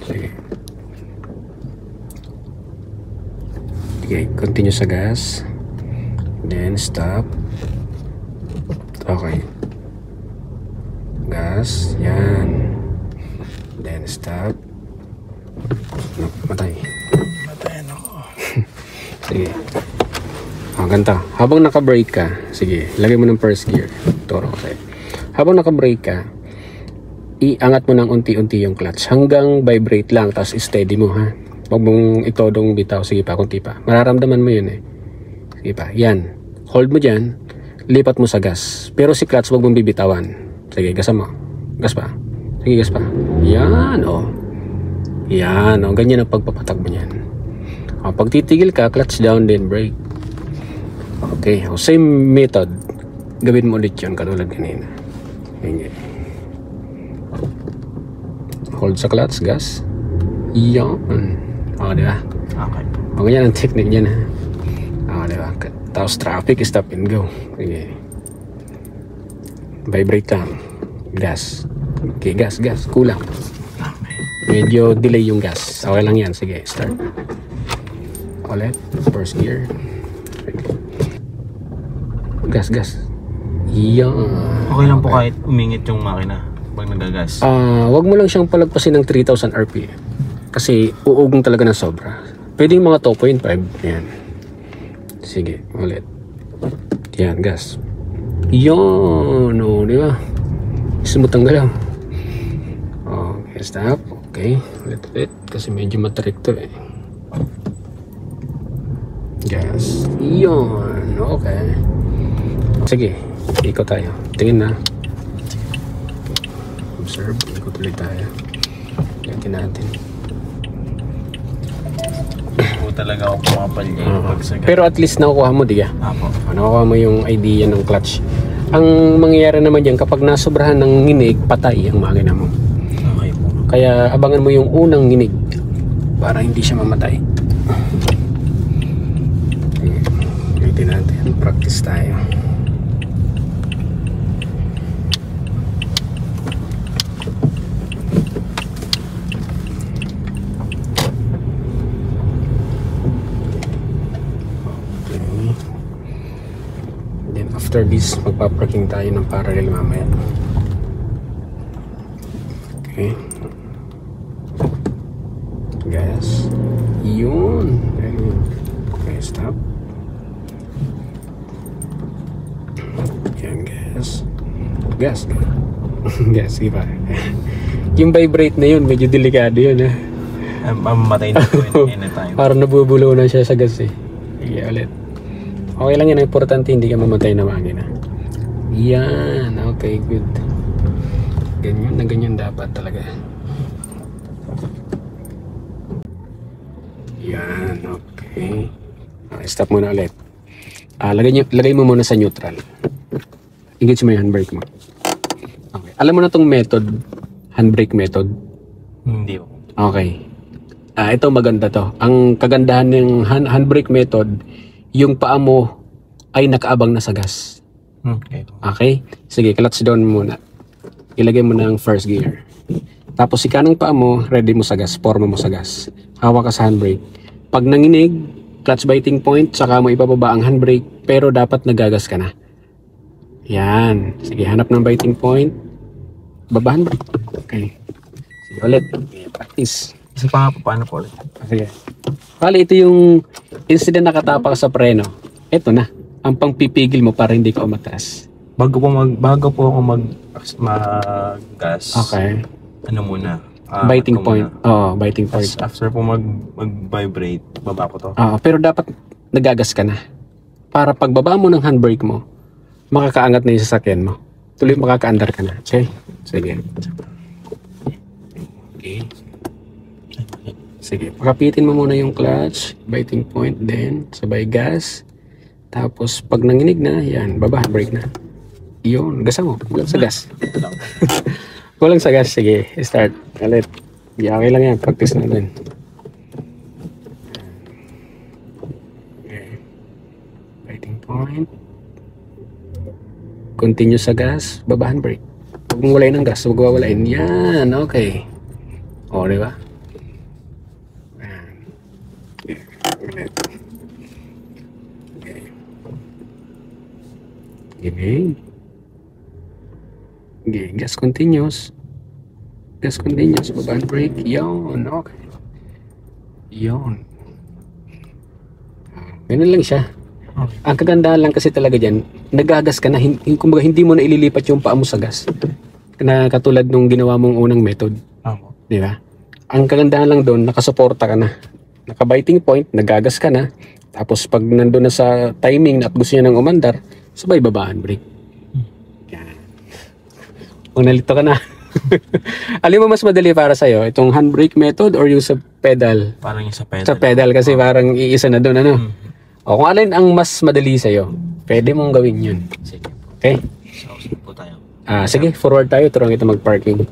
Sige. Okay, continue sa gas. Then stop. Okay. Gas. Yan. Then stop. Matay. Matayan ako. Sige. Ganito. Habang naka-brake ka, sige, lagay mo ng first gear. Turo ko sa'yo. Habang naka-brake ka, iangat mo ng unti-unti yung clutch hanggang vibrate lang, tapos steady mo, ha. Huwag mong itodong bitaw. Sige pa, kunti pa. Mararamdaman mo yun eh. Sige pa. Yan. Hold mo dyan. Lipat mo sa gas. Pero si clutch huwag mong bibitawan. Sige, gasan mo. Gas pa. Sige, gas pa. Yan, oh. Yan, oh. Ganyan ang pagpapatak mo yan. Oh, pag titigil ka, clutch down, then brake. Okay. Oh, same method. Gawin mo ulit yun, katulad kanina. Ganyan. Hold sa clutch, gas. Yan. O, diba? Okay. O, ganyan ang technique dyan, ha? O, diba? Tapos traffic, stop and go. Okay. Vibrate lang. Gas. Okay, gas. Kulang. Okay. Medyo delay yung gas. Okay lang yan. Sige, start. Ulit. First gear. Gas. Yan. Okay lang po kahit umingit yung makina pag nagagas. Wag mo lang siyang palagpasin ng 3,000 RPM. Kasi uugong talaga ng sobra. Pwede yung mga 2.5. Yan. Sige, ulit. Yan, gas. Yan, o, di ba? Smooth ang galaw. Okay, stop. Okay, ulit. Kasi medyo matarik to eh. Gas. Yan, okay. Sige, ikot tayo. Tingin na. Observe, ikot ulit tayo. Gantin natin. Talaga ako pumapalya pagsagat. Pero at least nakukuha mo, di ka? Apo. Nakukuha mo yung idea ng clutch. Ang mangyayari naman dyan, kapag nasobrahan ng nginig, patay ang makina mo. Okay po. Kaya abangan mo yung unang nginig para hindi siya mamatay. Ito natin, practice tayo. After this, magpaparking tayo ng parallel mamaya. Okay. Gas. Yun. Okay, stop. Yan, gas. Gas. Gas, iba. Yung vibrate na yun, medyo delikado yun, ha. Mamatay na po anytime. Parang nabubulo na siya sa gas, eh. Sige, ulit. Okay lang yan. Ang importante, hindi ka mamatay na makina. Yan. Okay, good. Ganyan na ganyan dapat talaga. Yan. Okay. Stop muna ulit. Lagay mo muna sa neutral. Engage mo yung handbrake mo. Okay. Alam mo na tong method, handbrake method? Hindi po. Okay. Ito maganda to. Ang kagandahan ng handbrake method, yung paa mo ay nakaabang na sa gas. Okay. Okay? Sige, clutch down muna. Ilagay mo ng first gear. Tapos si kanang paa mo, ready mo sa gas, forma mo sa gas. Hawak ka sa handbrake. Pag nanginig, clutch biting point, saka mo ibababa ang handbrake, pero dapat nagagas ka na. Yan. Sige, hanap ng biting point. Baba handbrake. Okay. Sige, ulit. Okay, practice. Isa pa nga po, paano po ulit? Sige. Bali, ito yung incident nakatapak sa preno. Ito na. Ang pangpipigil mo para hindi ka umatras. Bago po ako mag-gas. Okay. Ano muna? Biting point. Oo, biting point. After po mag-vibrate, baba ko to. Pero dapat nagagas ka na. Para pagbaba mo ng handbrake mo, makakaangat na yung sasakyan mo. Tuloy makakaandar ka na. Okay? Sige. Okay. Sige. Pakapitin mo muna yung clutch, biting point, then sabay gas. Tapos pag nanginig na, yan, baba, brake na. Iyon, gasa mo. Walang sa gas. Walang sa gas. Sige, start. Ulit. Okay lang yan. Practice natin. Okay. Biting point. Continue sa gas. Babahan brake. Huwag mong walain ng gas. Huwag wawalain. Yan. Okay. O, di ba? Okay. Okay, gas continuous. Gas continuous, baba ang brake. Yun, okay. Yun. Ganun lang siya. Okay. Ang kagandahan lang kasi talaga dyan, nagagas ka na, kumbaga hindi mo na ililipat yung paa mo sa gas. Na katulad nung ginawa mong unang method. Opo. Di ba? Ang kagandahan lang doon, nakasuporta ka na. Naka-biting point, nagagas ka na. Tapos pag nandun na sa timing na at gusto niya nang umandar, sabay babaan brake. Yan. Kung nalito ka na. Alam mo mas madali para sa'yo, itong handbrake method or yung sa pedal? Parang yung sa pedal. Sa pedal kasi parang iisa na doon, ano? O kung alin ang mas madali sa'yo, pwede mong gawin yun. Sige po. Okay? So, saan po tayo? Sige, forward tayo. Turuan kita mag-parking.